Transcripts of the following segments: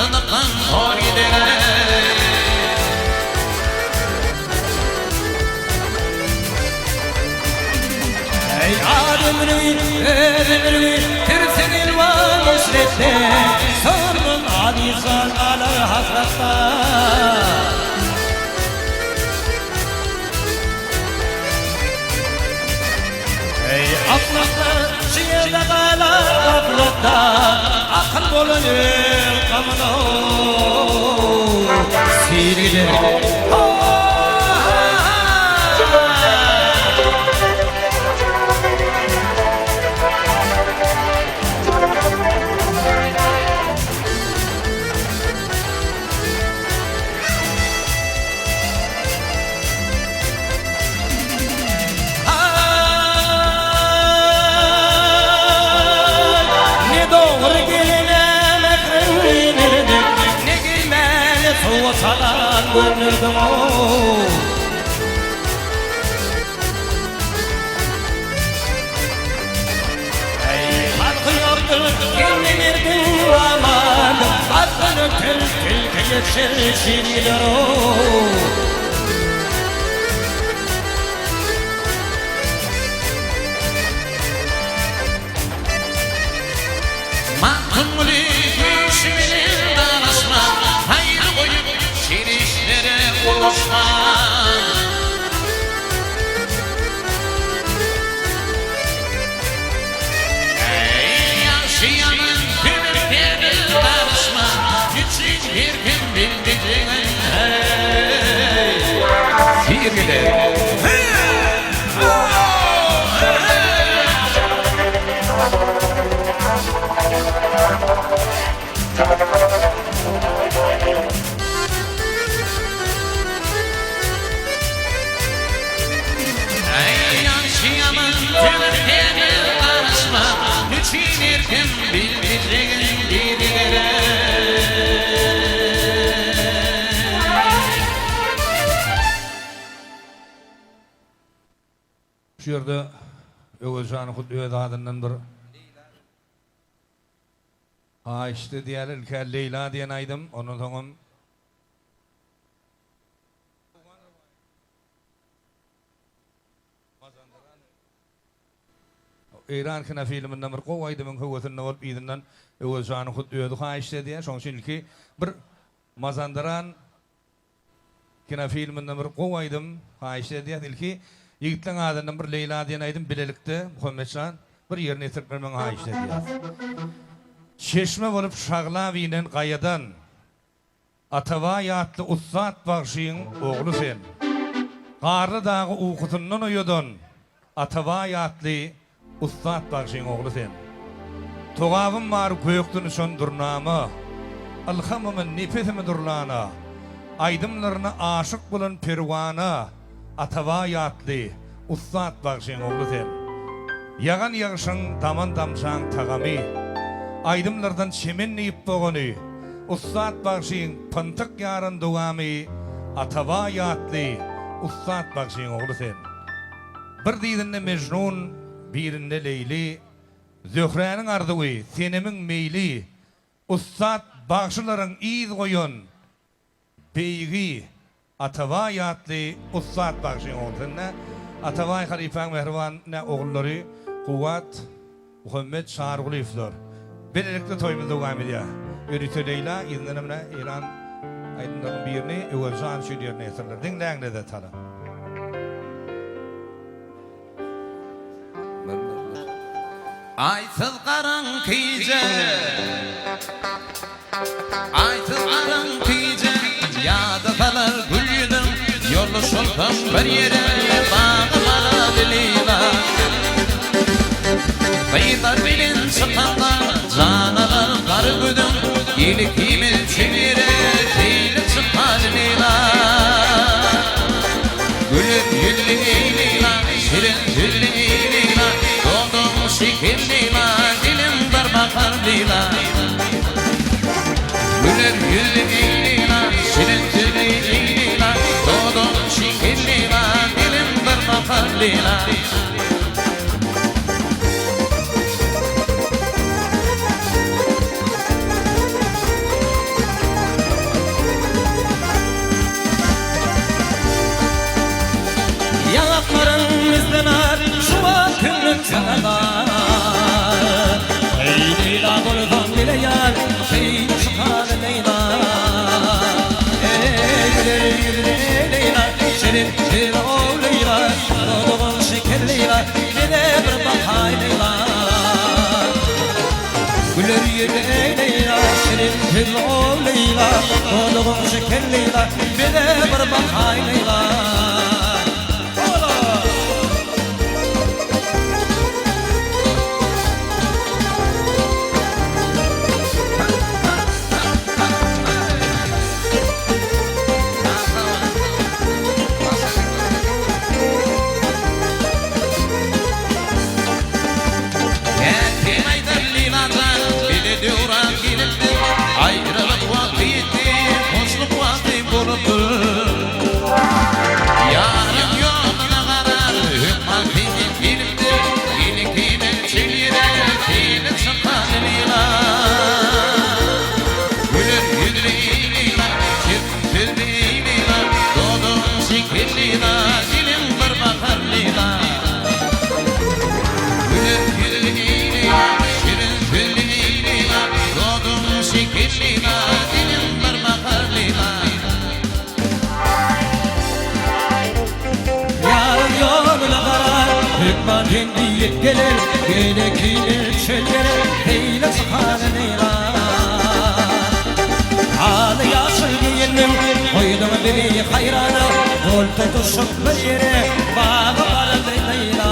tınıkan kor gider. Ey ademri, tirsin ilvan işrette, sonun adizan ala hasratta. Ey aklında, şiirde kalar gafletta, akıl bolunur kamına sirgiler. Salan gönlürdüm Ey halkı yordun kendin erdin aman Adını tilke geçer şiirler Mahkumli gülüşümün danışma hayır koyup şirişlere konuşma. Ey yaşayanın gülüşleri danışma küçük bir gün bildiğin sihirliler. Ey yaşayamın tümürkeni karışma Üçinirken bildiğin bilgilere Şu yerde Öğüzhan'ı kutluyor adından bir işte diğer ülke Leyla diyen aydım onun sonum İran kına filminden bir kovaydı men kuvvetinin olup idinden Öğüzhan'ı kutluyordu işte diye son çünkü bir mazandıran kına filminden bir kovaydım işte diye ilki yigitlerin adından bir Leyla diyen aydım bilelikti Muhammedcan bir yerine tıklarman işte diye Çeşme olup şağlavinen qayadan Atava yatlı ussat bağışıyın oğlu sen Qarlı dağı uğutundan uyudun Atava yatlı ussat bağışıyın oğlu sen Tuğavın var göktün son durnamı Alhamımın nefesimi durlana Aydımlarına aşık bulun pervana Atava yatlı ussat bağışıyın oğlu sen Yağan yağışın daman damşan tağami Aydımlardan çemen neyip boğunu Ustad bağışıyın pıntık yarın doğamı Atava yatlı Ustad bağışıyın oğlu sen Bir didinle Mecnun birinde Leyli Zöhre'nin ardığı senemin meyli Ustad bağışıların iz koyun Beygi Atava yatlı Ustad bağışıyın oğlu sen Atava Halifan Mehrivan ne oğulları Kuvat Muhammed Şargul İflar Belirlikte toyumuz devam ediyor. Ürütü Leyla, izinlerimle İran aydınların birini Öğüzhan şiirlerine eserler. Dinleyenle de tala. Aysıl karan kıyıcı Aysıl karan kıyıcı Yağda kalar gül yüzüm Yolu şoltam bir yere Bağımara dilila Kıyılar bilin çıkanlar Canalar karı güdüm İyilik imil çevire Değilim çıkar lila Gülüm yüllü lila Şirin güllü lila Doğdum şekil lila Dilim dar bakar lila Gülüm yüllü lila Şirin güllü lila Doğdum şekil lila Dilim dar bakar lila tez ol Leyla Oğlum şeker Leyla Bile bir bakay Leyla Ayrılık vakti, hoşluk vakti bulutur. Yarın yoluna karar, hükmatini biliptir. İlikini çelire, dili çıkan lila. Gülür yüzlüyle, çirkirliyle, doğdum şekilliyle, dilim bir bakar lila. Gülür yüzlüyle, şirin güllüyle, doğdum şekilliyle, dilim bir bakar lila. Yarın yoluna karar Hükmatin deyip gelir Gereklidir çöllere Eyle sıkar Leyla Halı yaşıl giyindim Koydum beni hayrana Volta tuşup bir yere Bağı var Leyla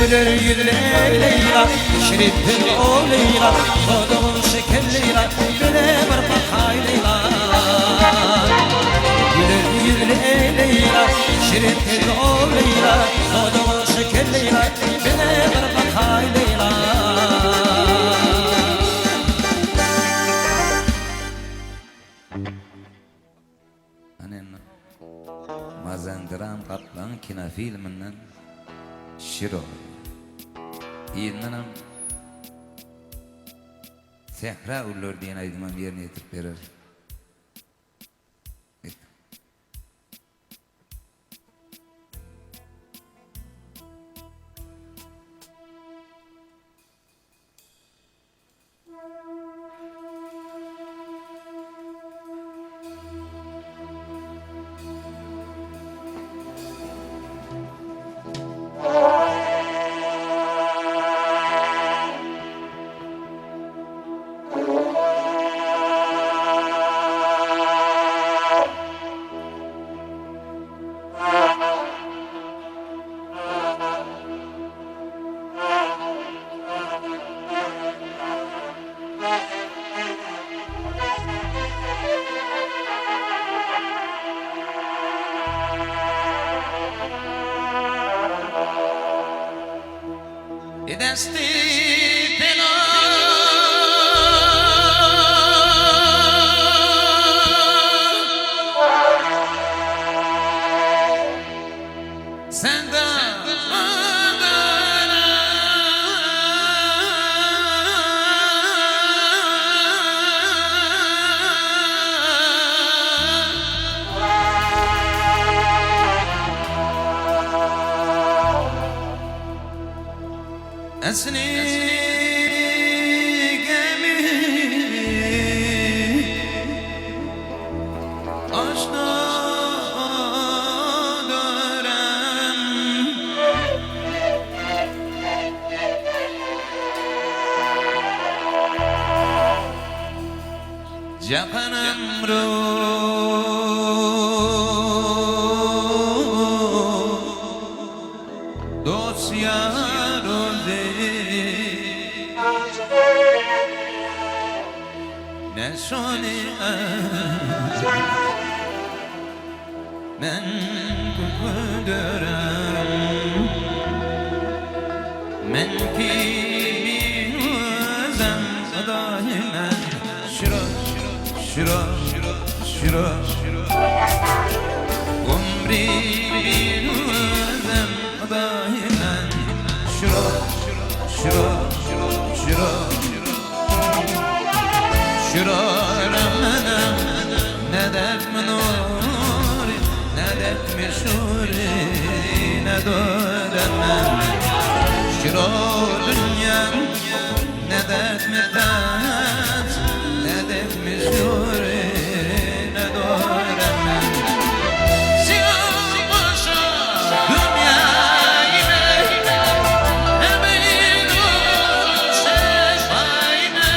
Gülür yüzlü Leyla Şirindir o Leyla Kodumun şeker Leyla Bile bir bakay Leyla Gülür yüzlü Leyla Şirindir o Leyla Kodumun şeker Leyla Bile bir bakay Leyla Annen Mazandıran Kaplan kino filminden Şiro İyinlenem Sehra ullur diyen aydımam yerine yetip verir. Desti pelo Senda Esni gemi aşna dönem Cahanım dosya Nesoni men kudurem men ki özem dahimen şiro şiro şiro umri özem dahimen şiro şiro şiro Şuralarım ne dert mi nuri ne dert mi şuri ne dönemem Şura dünyam ne dert mi tat ne dert mi şuri ne dönemem Siyah başa dünya yine emeğin o şefayne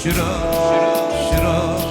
şiro şiro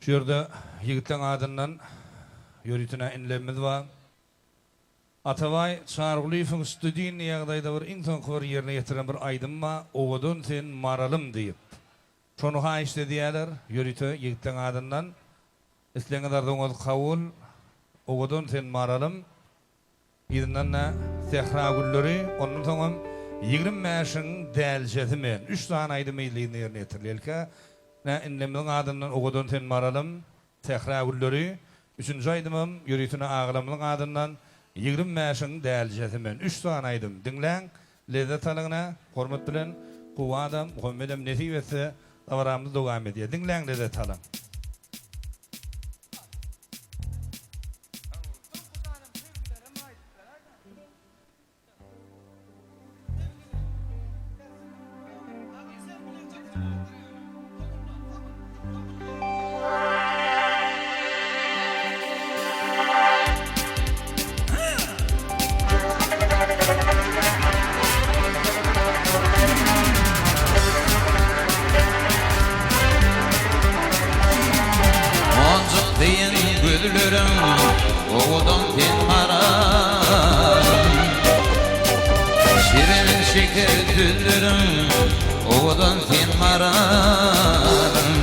Şu yerde yigitlerin adından yörütüne inlemimiz var. Atavay çağrılıyfın stüdyin yağdayda bir insan kıvır yerine getiren bir aydın var. Oğudun sen maralım deyip. Şonu ha işte diyorlar yörütü yigitlerin adından. İslengelerden ol kavul. Oğudun sen maralım. İdinden ne sehra gülleri. Onun sonra 20 yaşın delceti men. 3 tane aydın meyliğini yerine getirilirken. Ne inlemden adından oğudun sen maralım. Sehra gülleri. 3. aydımım yörütüne ağlamın adından 20 yaşın delceti men. 3 tane aydım. Dinlen. Lezzet alığına, hormat bilen, kuva adam, Muhammed'im nesibesi, davaramız devam ediyor. Dinlen lezzet alın. Oğudun sen maralım. Şirin şeker düldürüm. Oğudun sen maralım.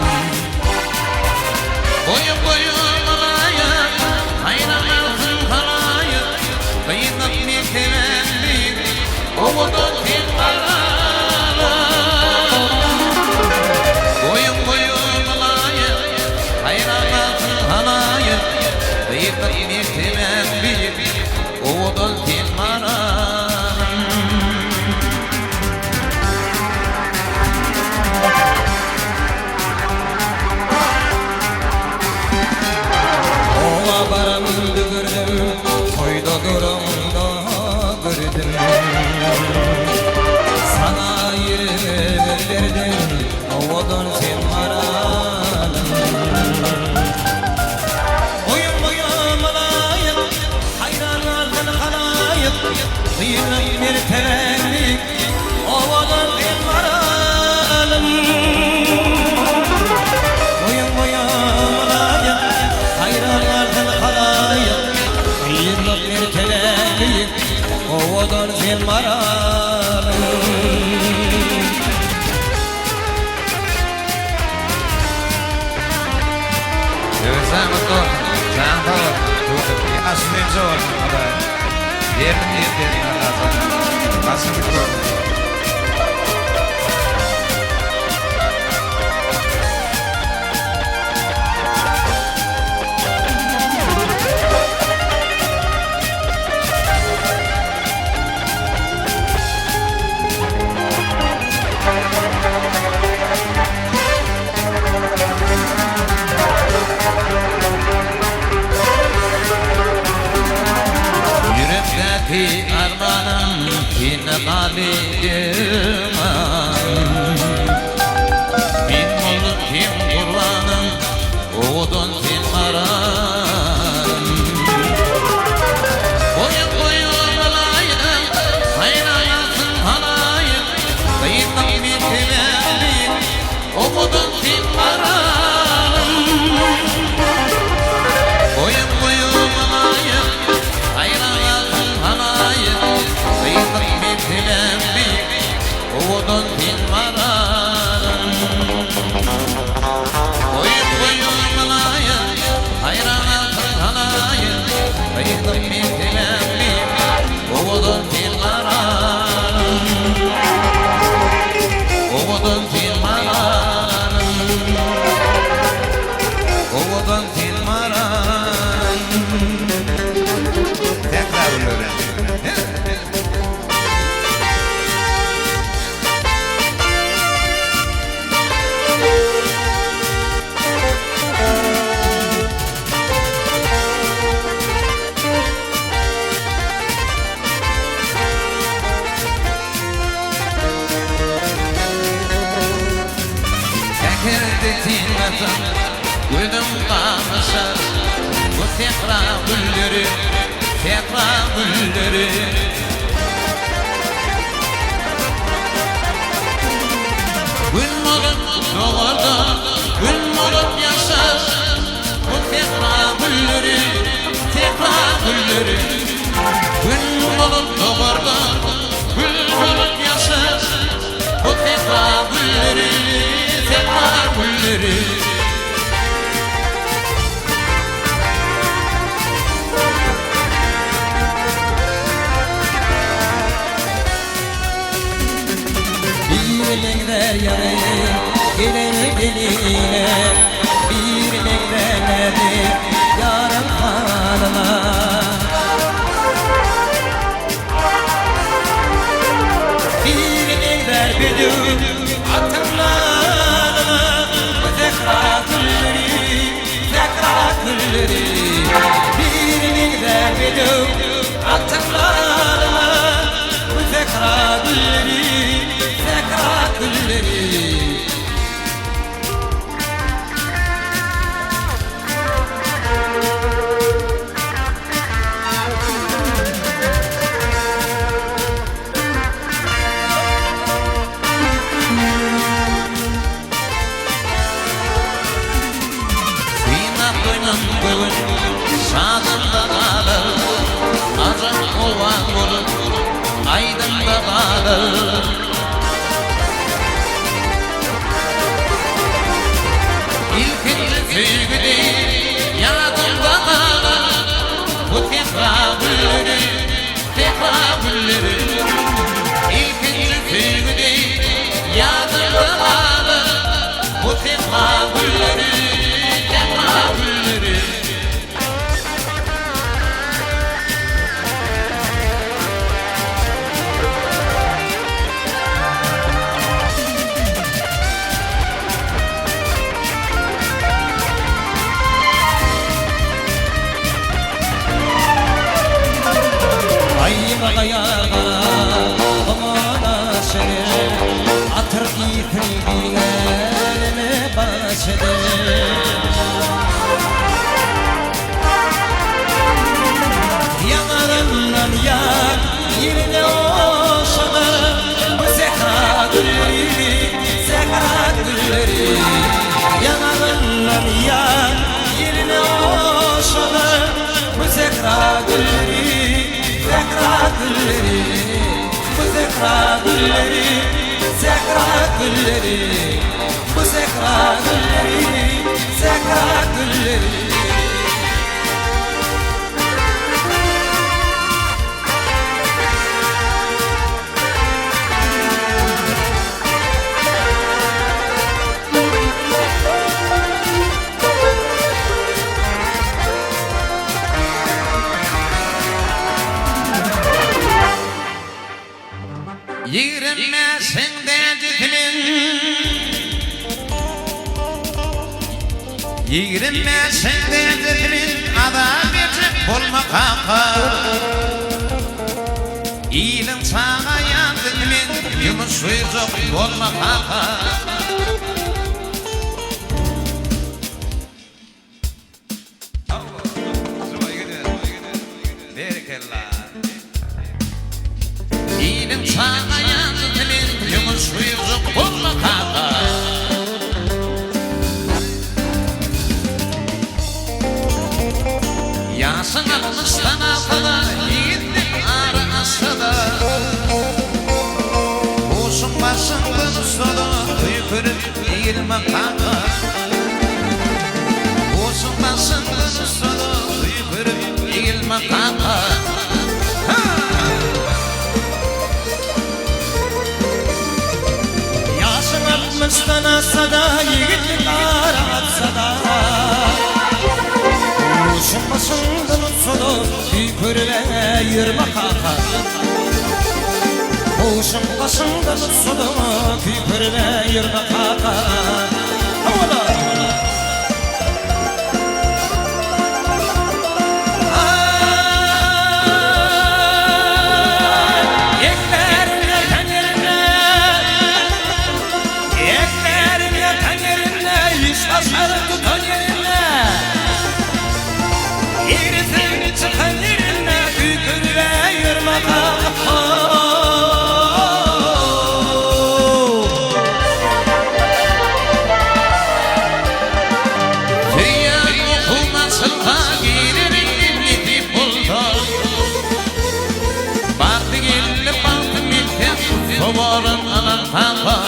Boyun boyun alayım, hayranlısın kalayım. Kıyıkıp bir temenni. Oğudun sen maralım. Boyun boyun alayım, hayranlısın kalayım. Kıyıkıp bir temenni. Oğudun sen maralım. Baramındı gördüm, koyda durumda gördüm. Sana yer verdim, ovadan sen maralım. Boyun boyun alayım, hayranlardan kalayım. Kıyıkıp bir temenni, ovadan sen maralım. Boyun boyun alayım, hayranlardan kalayım. Kıyıkıp bir temenni, ovadan sen maralım. Kasım'da var. Yerdim yerdim lazım. Kasım'da var. Yürekteki armanım yine kalbim Bin olup kim kurbanım oğudun kim aram Boyun boyun alayım hayranasın halayım Kıyıktan bitirelim oğudun kim aram Boyun boyun alayım hayranasın halayım Kıyıktan bitirelim oğudun kim aram Boyun boyun alayım hayranasın halayım Kıyıktan bitirelim oğudun kim aram Oğudun kim aram Oğudun kim aram Tekrar öyle. Tekerdi tilmeten gülüm kalmışar Bu tekrar gülleri, tekrar gülleri Gül olup doğarda, gül olup yaşar Bu tekrar gülleri, tekrar gülleri Gül olup doğarda, gül olup yaşar Bu tekrar gülleri, tekrar gülleri Bir mengder yarayı geleni geline Bir mengderleri yarım kanına Bir mengder bedüm atımlarına Tekrar gülleri, tekrar gülleri Bir mengder bedüm atımlarına Tekrar gülleri, tekrar gülleri Kıymak koynum bugün sağdımda kalır Azam ovan olur aydında kalır İlkinci sevgi değil yanımda kalır Bu tekrar gülleri, tekrar gülleri İlkinci sevgi değil yanımda kalır Bu tekrar gülleri, tekrar gülleri Ayıma ayağına Aman aşırı Atır yıkıldı elime başladı Yanarından yak yerine oşanı Bu zekra gülleri, zekra gülleri Yanarından yak yerine oşanı Bu zekra gülleri, zekra gülleri Bu zekra gülleri, zekra gülleri Bu zekra gülleri, zekra gülleri Yigirme sendetimin adam etip bolma kaka İyilin sağa yandıkmin yumuş suyduk bolma kaka İyilin sağa yandıkmin yumuş suyduk bolma kaka Yasın almıştan altada yiğitlik ağrı asada Olsun başından ustada Tüykürüp eğilme kanka Olsun başından ustada Tüykürüp eğilme kanka Yasın almıştan altada yiğitlik ağrı asada Kuşun başından utsulu tüykürüle yırma kaka Kuşun başından utsulu tüykürüle yırma kaka Havalar Eklerim yatan yerine Yüz başarı tutan yerine Eğrisini çıkan yerine tüykürle yırma kaka Dünya okumasında girerim gidip buldu Baktı geldi baktı milten soğarın anan kaka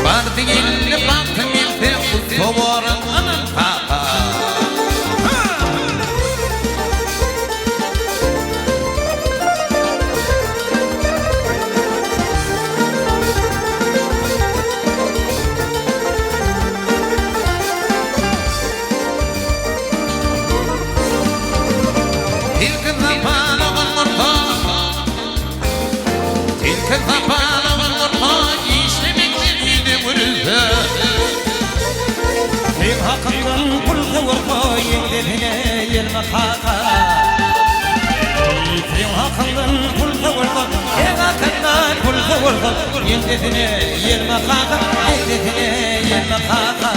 Baktı geldi baktı milten soğarın anan kaka Hakkından kul kavurma yengedine yelme kaka Sen hakkından kul kavurma Sen hakkından kul kavurma Yengedine yelme kaka Yengedine yelme kaka